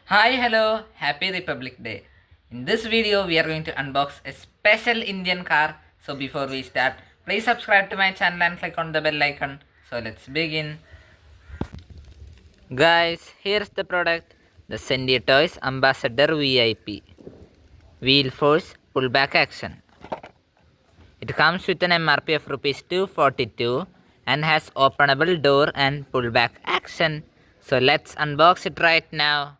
Hi, hello, happy Republic Day. In this video, we are going to unbox a special Indian car. So before we start, please subscribe to my channel and click on the bell icon. So let's begin. Guys, here's the product, the Centy Toys Ambassador VIP. Wheel force pullback action. It comes with an MRP of Rs 242 and has openable door and pullback action. So let's unbox it right now.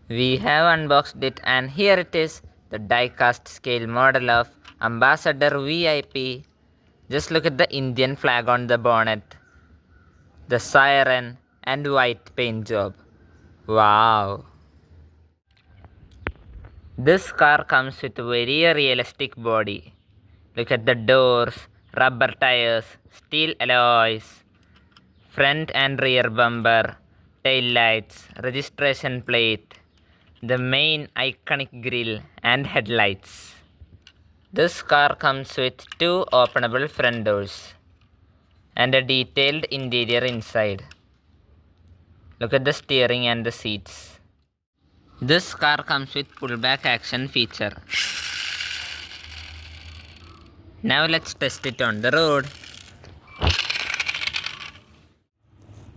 We have unboxed it and here it is, the die-cast scale model of Ambassador VIP. Just look at the Indian flag on the bonnet, the siren and white paint job. Wow! This car comes with a very realistic body. Look at the doors, rubber tires, steel alloys, front and rear bumper, tail lights, registration plate, the main iconic grille and headlights. This car comes with two openable front doors and a detailed interior inside. Look at the steering and the seats. This car comes with pullback action feature. Now let's test it on the road.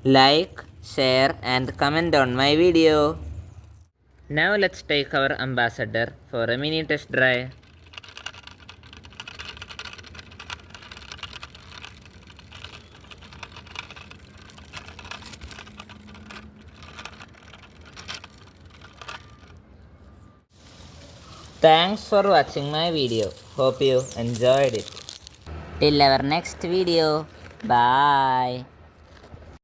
Like, share and comment on my video. Now let's take our Ambassador for a mini test drive. Thanks for watching my video. Hope you enjoyed it. Till our next video. Bye.